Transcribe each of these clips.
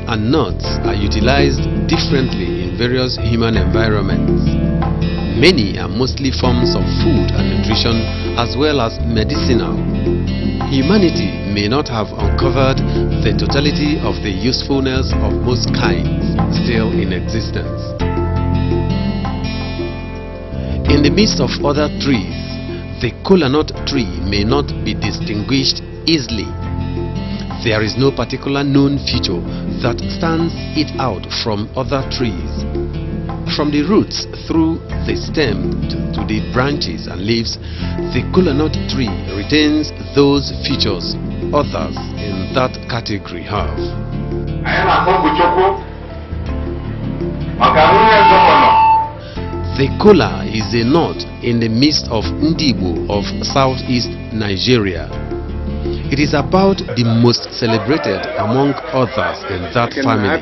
and nuts are utilized differently in various human environments. Many are mostly forms of food and nutrition as well as medicinal. Humanity may not have uncovered the totality of the usefulness of most kinds still in existence. In the midst of other trees, the kola nut tree may not be distinguished easily. There is no particular known feature that stands it out from other trees. From the roots through the stem to the branches and leaves, the kola nut tree retains those features others in that category have. The kola is a nut in the midst of Ndibo of southeast Nigeria. It is about the most celebrated among others in that family.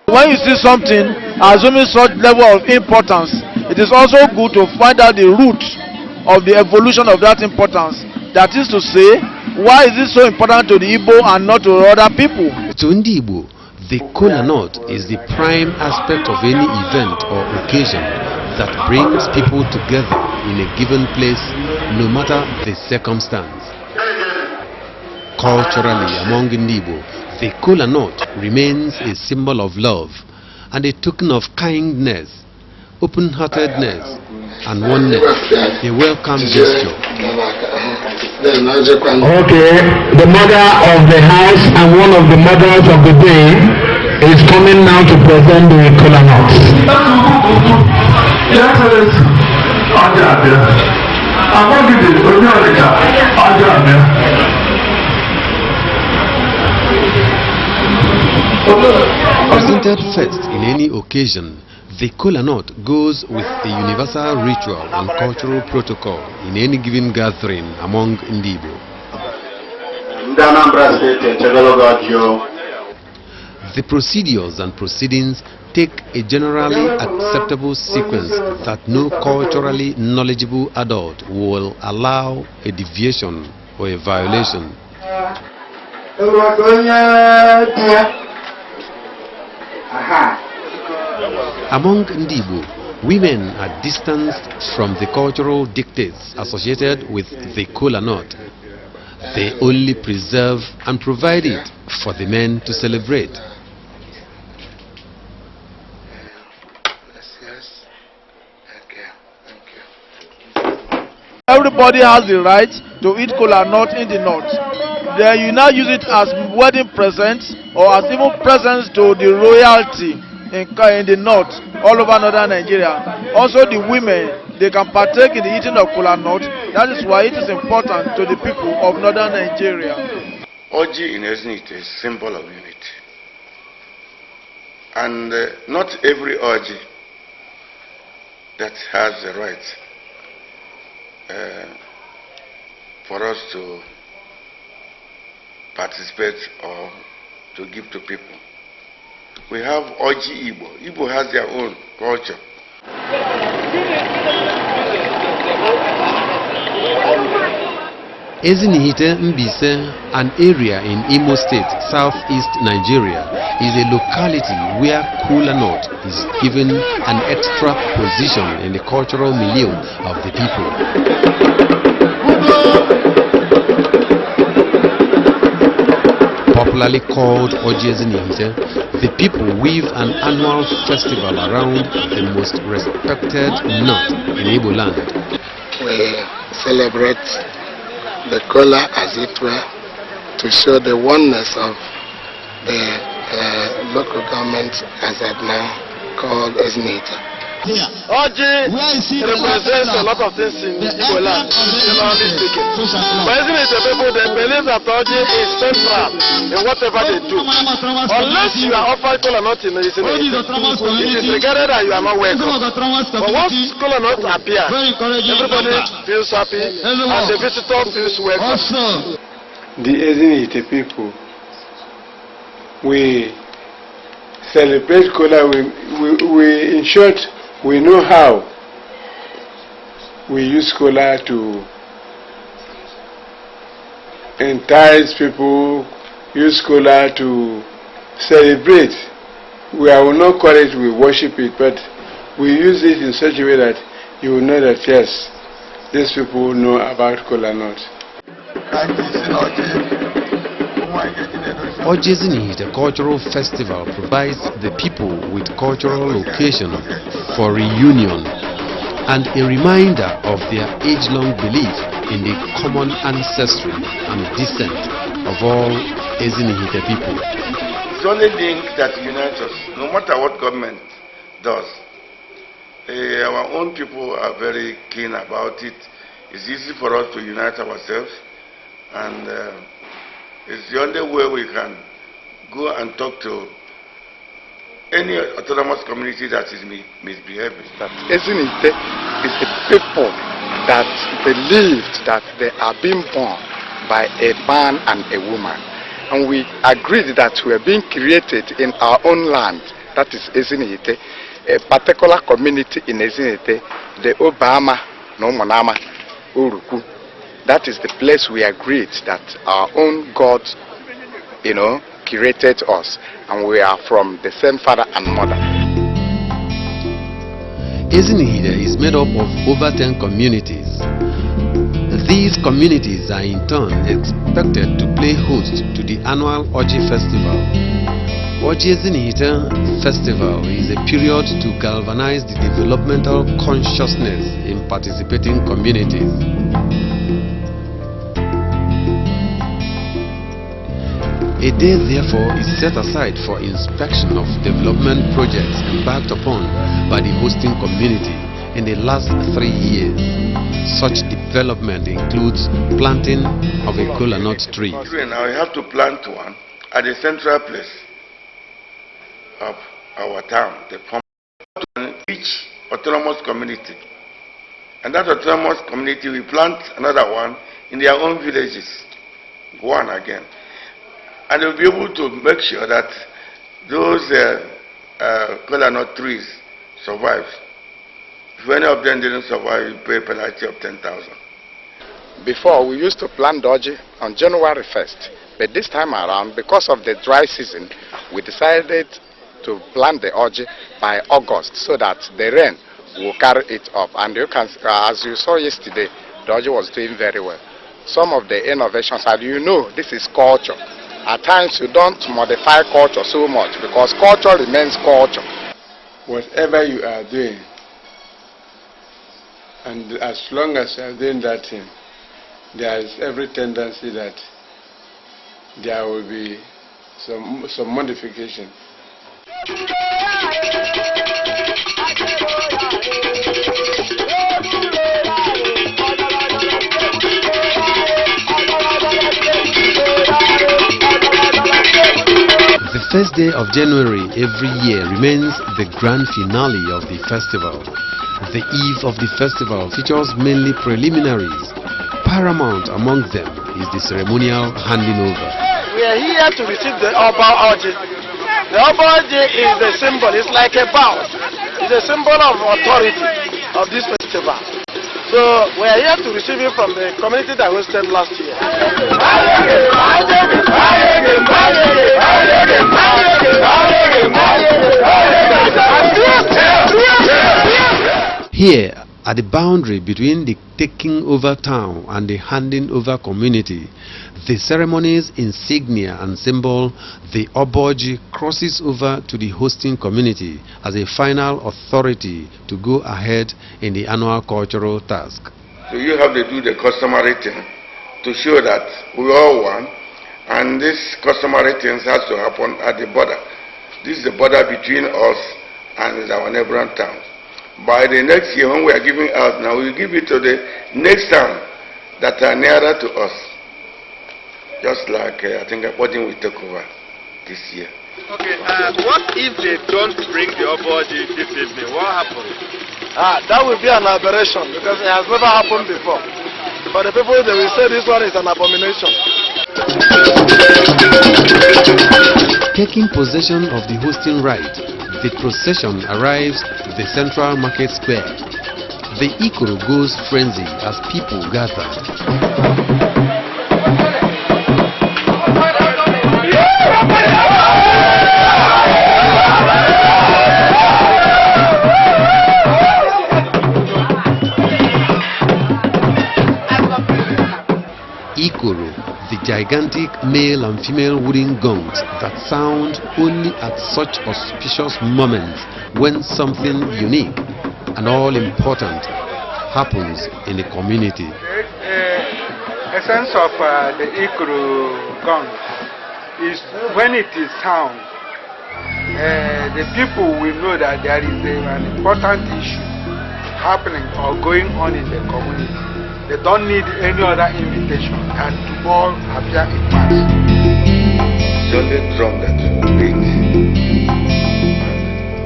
When you see something assuming such level of importance, it is also good to find out the root of the evolution of that importance. That is to say, why is it so important to the Igbo and not to other people? To Ndibo, the kola nut is the prime aspect of any event or occasion that brings people together in a given place, no matter the circumstance. Culturally, among Ndibo, the kola nut remains a symbol of love and a token of kindness, open-heartedness, and oneness, a welcome gesture. Okay, the mother of the house and one of the mothers of the day is coming now to present the kola nuts. Presented first in any occasion, the kola nut goes with a universal ritual and cultural protocol in any given gathering among Ndibo. The procedures and proceedings take a generally acceptable sequence that no culturally knowledgeable adult will allow a deviation or a violation. Among Ndibo, women are distanced from the cultural dictates associated with the kola nut. They only preserve and provide it for the men to celebrate. Everybody has the right to eat kola nut in the north. Then you now use it as wedding presents or as even presents to the royalty in the north, all over northern Nigeria. Also the women, they can partake in the eating of kola nut. That is why it is important to the people of northern Nigeria. OJI in Ezinihite is a symbol of unity. And not every OJI that has the right for us to participate or to give to people. We have OJI Igbo. Igbo has their own culture. Ezinihite Mbaise, an area in Imo State, southeast Nigeria, is a locality where kola nut is given an extra position in the cultural milieu of the people. Popularly called OJI Ezinihite, the people weave an annual festival around the most respected nut in Igbo land. We celebrate the kola, as it were, to show the oneness of the local government as at now called Ezinihite. OJI represents a lot of things in Igbo land, generally speaking. But Ezinihite people, they believe that OJI is central in whatever they do. Unless you are offered kola nut in Ezinihite, it is regarded that you are not welcome. But once kola nut appears, everybody feels happy and the visitor feels welcome. The Ezinihite people, we celebrate kola. We in short, we know how. We use kola to entice people, use kola to celebrate. We will not call it, we worship it, but we use it in such a way that you will know that yes, these people know about kola nut. Ezinihite Cultural Festival provides the people with cultural occasion for reunion and a reminder of their age-long belief in the common ancestry and descent of all Ezinihite people. It's only link that unites us, no matter what government does. Our own people are very keen about it. It's easy for us to unite ourselves, and it's the only way we can go and talk to any autonomous community that is misbehaving. That Ezinihite is a people that believed that they are being born by a man and a woman. And we agreed that we are being created in our own land, that is Ezinihite, a particular community in Ezinihite, the Obama, Nomonama, Uruku. That is the place we agreed that our own God, created us, and we are from the same father and mother. Ezinihite is made up of over 10 communities. These communities are in turn expected to play host to the annual OJI festival. OJI Ezinihite Festival is a period to galvanize the developmental consciousness in participating communities. A day therefore is set aside for inspection of development projects embarked upon by the hosting community in the last 3 years. Such development includes planting of a kola nut tree. Now we have to plant one at the central place of our town, each autonomous community. And that autonomous community will plant another one in their own villages, one again. And they'll be able to make sure that those kola nut trees survive. If any of them didn't survive, you pay a penalty of 10,000. Before, we used to plant OJI on January 1st. But this time around, because of the dry season, we decided to plant the OJI by August so that the rain will carry it up. And you can, as you saw yesterday, the OJI was doing very well. Some of the innovations, and this is culture. At times you don't modify culture so much because culture remains culture. Whatever you are doing, and as long as you are doing that thing, there is every tendency that there will be some modification. The first day of January every year remains the grand finale of the festival. The eve of the festival features mainly preliminaries. Paramount among them is the ceremonial handing over. We are here to receive the OJI. The OJI is a symbol, it's like a bow. It's a symbol of authority of this festival. So we are here to receive it from the community that hosted last year. Here, at the boundary between the taking over town and the handing over community, the ceremony's insignia and symbol, the OJI, crosses over to the hosting community as a final authority to go ahead in the annual cultural task. So you have to do the customary thing to show that we all won, and this customary thing has to happen at the border. This is the border between us and our neighboring towns. By the next year, when we are giving out now, we will give it to the next town that are nearer to us. Just like I think Aberdeen will take over this year. Okay, what if they don't bring the OJI this evening? What happens? That will be an aberration because it has never happened before. For the people, they will say this one is an abomination. Taking possession of the hosting right, the procession arrives at the central market square. The Ikoro goes frenzy as people gather. the gigantic male and female wooden gongs that sound only at such auspicious moments when something unique and all important happens in the community. The essence of the Ikuru gong is when it is sound, the people will know that there is an important issue happening or going on in the community. They don't need any other invitation and to all appear in mass. The only drum that will beat,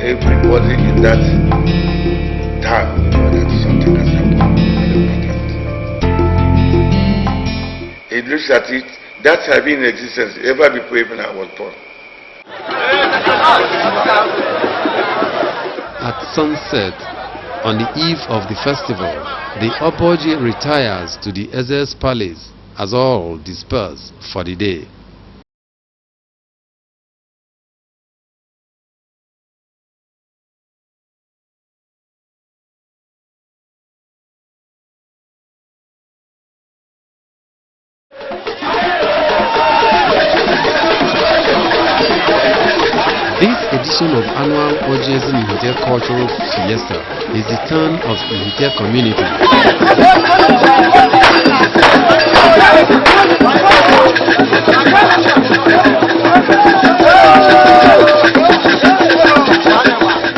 everybody in that town will know that something has happened. It looks at it, that has been in existence ever before even I was born. At sunset, on the eve of the festival, the OJI retires to the Eze's palace as all disperse for the day. This edition of annual OJI Ezinihite Cultural Fiesta is the turn of the Ihite community.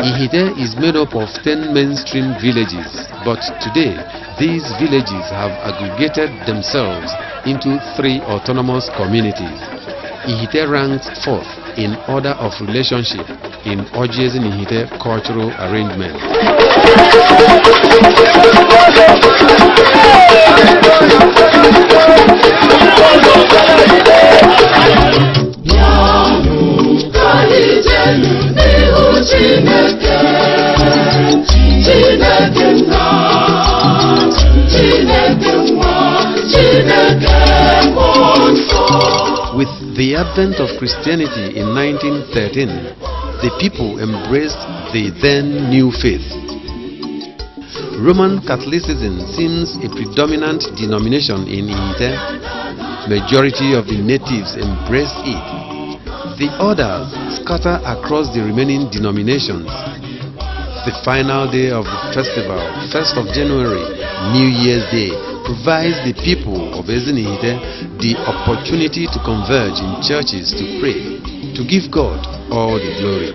Ihite is made up of 10 mainstream villages, but today these villages have aggregated themselves into 3 autonomous communities. Ihite ranks 4th in order of relationship in OJI Ezinihite cultural arrangement. With the advent of Christianity in 1913, the people embraced the then new faith. Roman Catholicism seems a predominant denomination in Ihite. Majority of the natives embrace it. The others scatter across the remaining denominations. The final day of the festival, 1st of January, New Year's Day, provides the people of Ezinihite the opportunity to converge in churches to pray, to give God all the glory.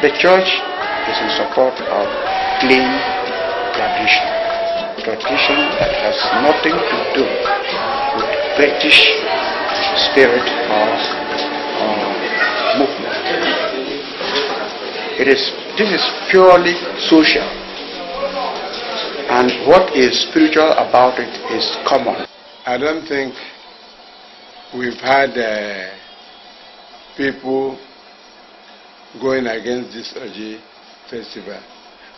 The church is in support of clean tradition that has nothing to do with fetish spirit or movement. This is purely social, and what is spiritual about it is common. I don't think we've had people going against this OJI festival,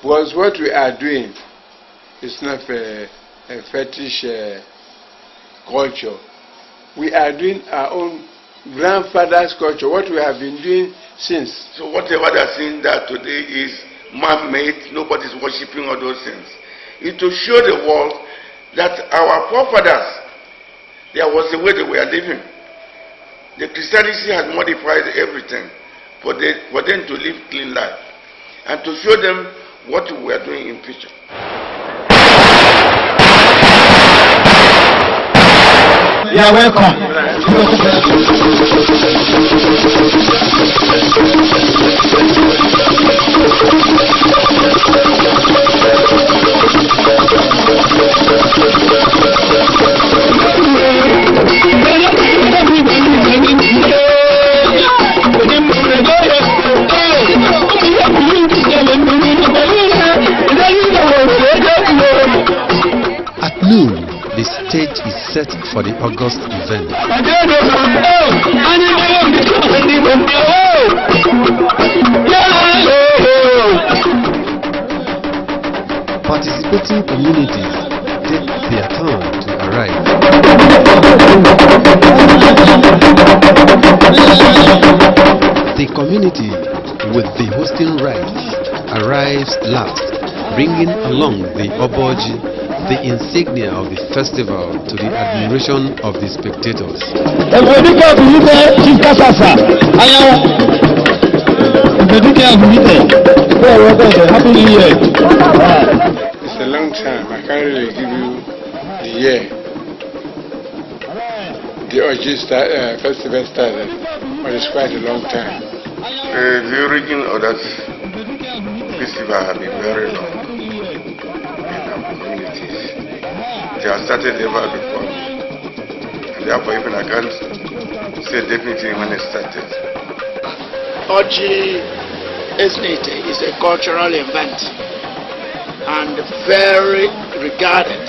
because what we are doing is not a fetish culture. We are doing our own grandfather's culture, what we have been doing since. So whatever they are saying that today is man-made, nobody's worshipping all those things. It's to show the world that our forefathers, there was a way they were living. The Christianity has modified everything for them to live clean life and to show them what we are doing in future. You are welcome. for the August event. Participating communities take their turn to arrive. The community with the hosting rights arrives last, bringing along the oboji, the insignia of the festival, to the admiration of the spectators. Happy New Year. It's a long time. I can't really give you the year. The OJI festival started, but it's quite a long time. The origin of that festival has been very long in our communities. They have started ever before, and therefore even I can't say definitely when it started. OJI Ezinihite is a cultural event and very regarded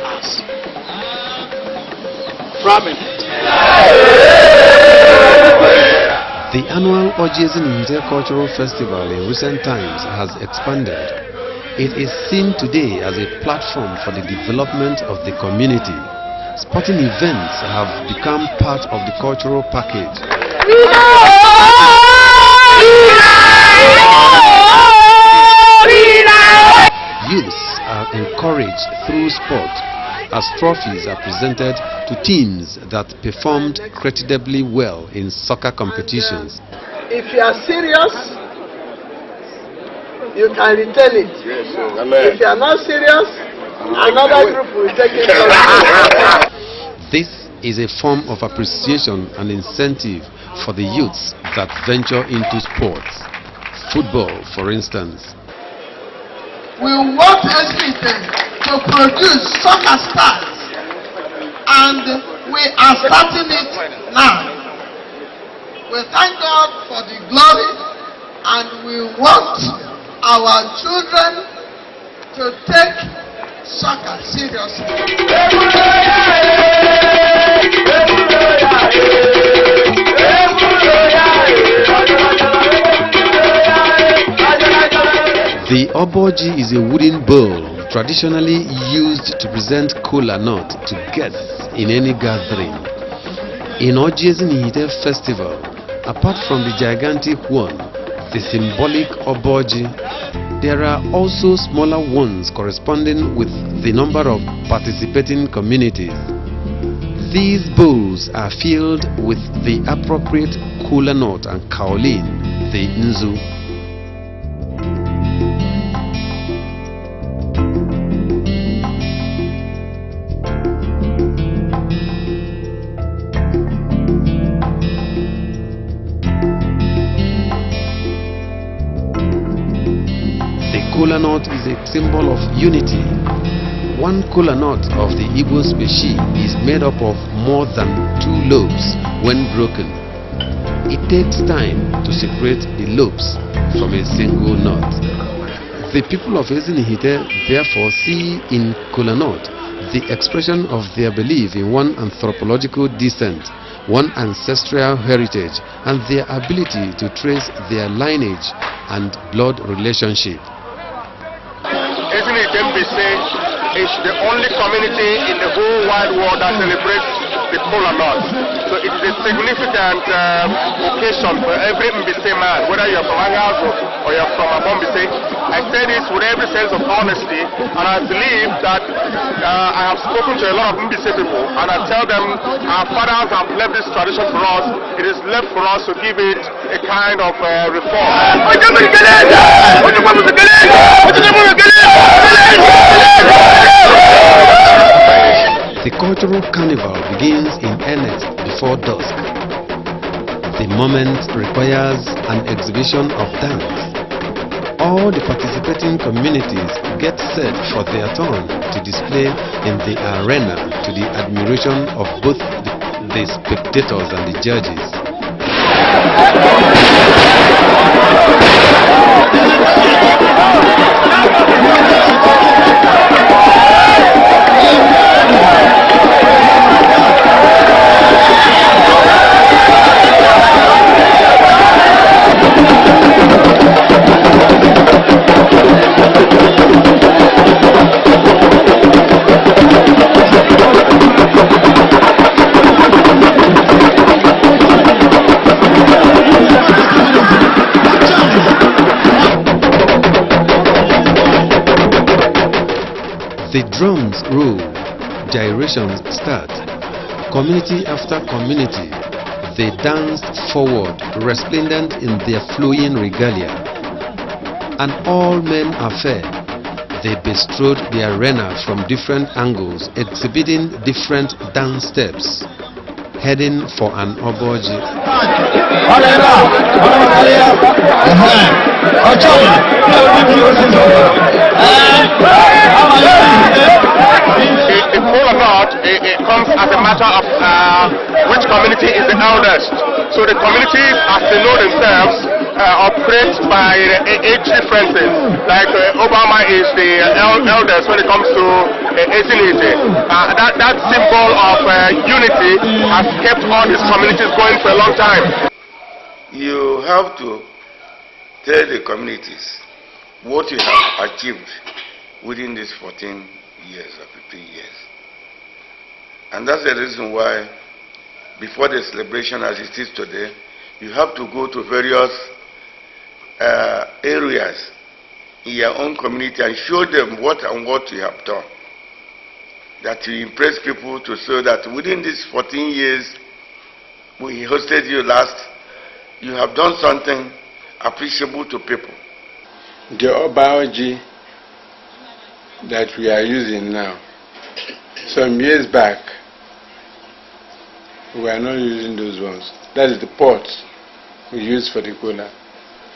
as prominent. The annual OJI Ezinihite Cultural Festival in recent times has expanded. It is seen today as a platform for the development of the community. Sporting events have become part of the cultural package. Youths are encouraged through sport as trophies are presented to teams that performed creditably well in soccer competitions. If you are serious, you can retain it. Yes, if you are not serious, another group will take it from you. This is a form of appreciation and incentive for the youths that venture into sports. Football, for instance. We want Ezinihite to produce soccer stars, and we are starting it now. We thank God for the glory, and we want our children to take soccer seriously. The oboji is a wooden bowl traditionally used to present kola nut to guests in any gathering. In OJI Ezinihite festival, apart from the gigantic one, the symbolic oboji, there are also smaller ones corresponding with the number of participating communities. These bowls are filled with the appropriate kola nut and kaolin, the nzu. Kola nut is a symbol of unity. One kola nut of the Igbo species is made up of more than 2 lobes when broken. It takes time to separate the lobes from a single nut. The people of Ezinihite therefore see in kola nut the expression of their belief in one anthropological descent, one ancestral heritage, and their ability to trace their lineage and blood relationship. Ezinihite Mbaise is the only community in the whole wide world that celebrates the kola nut. So it is a significant occasion for every Mbaise man, whether you're from Angas or you're from Mbaise. I say this with every sense of honesty, and I believe that I have spoken to a lot of Mbaise people, and I tell them our fathers have left this tradition for us. It is left for us to give it a kind of reform. The cultural carnival begins in earnest before dusk. The moment requires an exhibition of dance. All the participating communities get set for their turn to display in the arena to the admiration of both the spectators and the judges. The drums roll, gyrations start. Community after community, they danced forward, resplendent in their flowing regalia. And all men are fair. They bestrode the arena from different angles, exhibiting different dance steps, heading for an OJI. The kola nut, it comes as a matter of which community is the eldest. So the communities, as they know themselves, operate by age differences. Like Obama is the eldest when it comes to Ezinihite. That symbol of unity has kept all these communities going for a long time. You have to tell the communities what you have achieved within these 14 years or 15 years. And that's the reason why, before the celebration as it is today, you have to go to various areas in your own community and show them what you have done. That you impress people to show that within these 14 years we hosted you last, you have done something appreciable to people. The OJI that we are using now, some years back, we were not using those ones. That is the pots we use for the kola.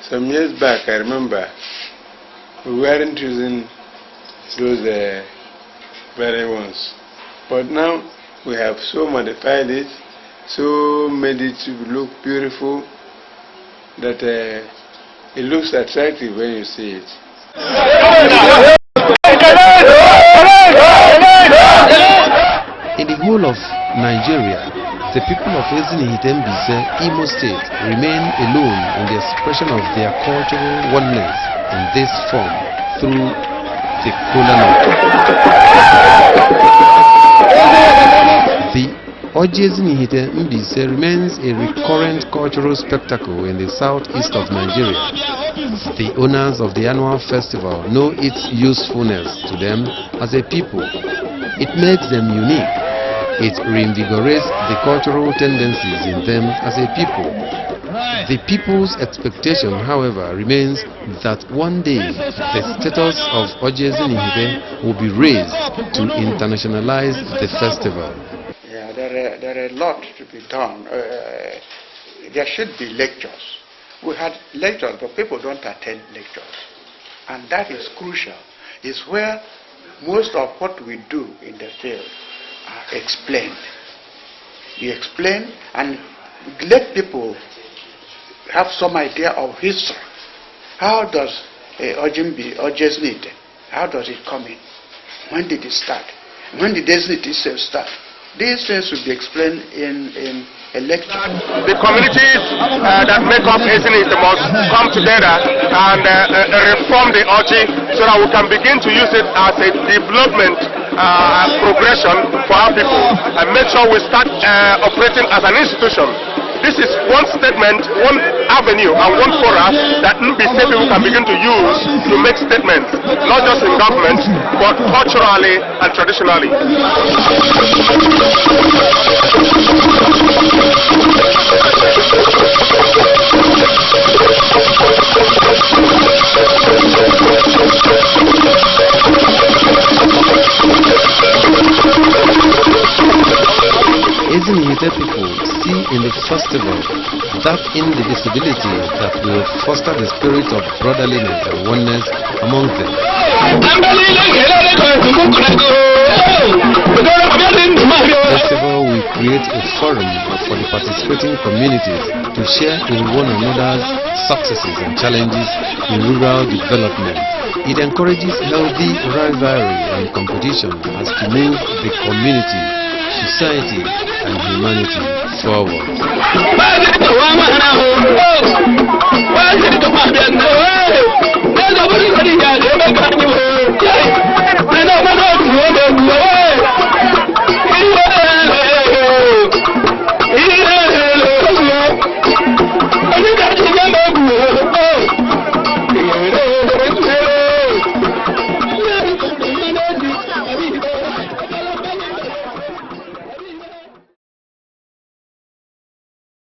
Some years back, I remember, we weren't using those very ones. But now we have so modified it, so made it to look beautiful, that it looks attractive when you see it. In the whole of Nigeria, the people of Ezinihite Mbaise, Imo State, remain alone in the expression of their cultural oneness in this form through the kola nut. The OJI Ezinihite Mbaise remains a recurrent cultural spectacle in the southeast of Nigeria. The owners of the annual festival know its usefulness to them as a people. It makes them unique. It reinvigorates the cultural tendencies in them as a people. The people's expectation, however, remains that one day the status of OJI Ezinihite will be raised to internationalize the festival. Yeah, there are a lot to be done. There should be lectures. We had lectures, but people don't attend lectures. And that is crucial. It's where most of what we do in the field are explained. You explain and let people have some idea of history. How does OJI Ezinihite, how does it come in? When did it start? When did Ezinihite itself start? These things will be explained in a lecture. The communities that make up Ezinihite must come together and reform the OJI so that we can begin to use it as a development progression for our people and make sure we start operating as an institution. This is one statement, one avenue and one forum that Mbaise people can begin to use to make statements, not just in government, but culturally and traditionally. Ezinihite people see in the festival that indivisibility that will foster the spirit of brotherliness and oneness among them. The festival will create a forum for the participating communities to share in one another's successes and challenges in rural development. It encourages healthy rivalry and competition as to move the community, society, and humanity forward.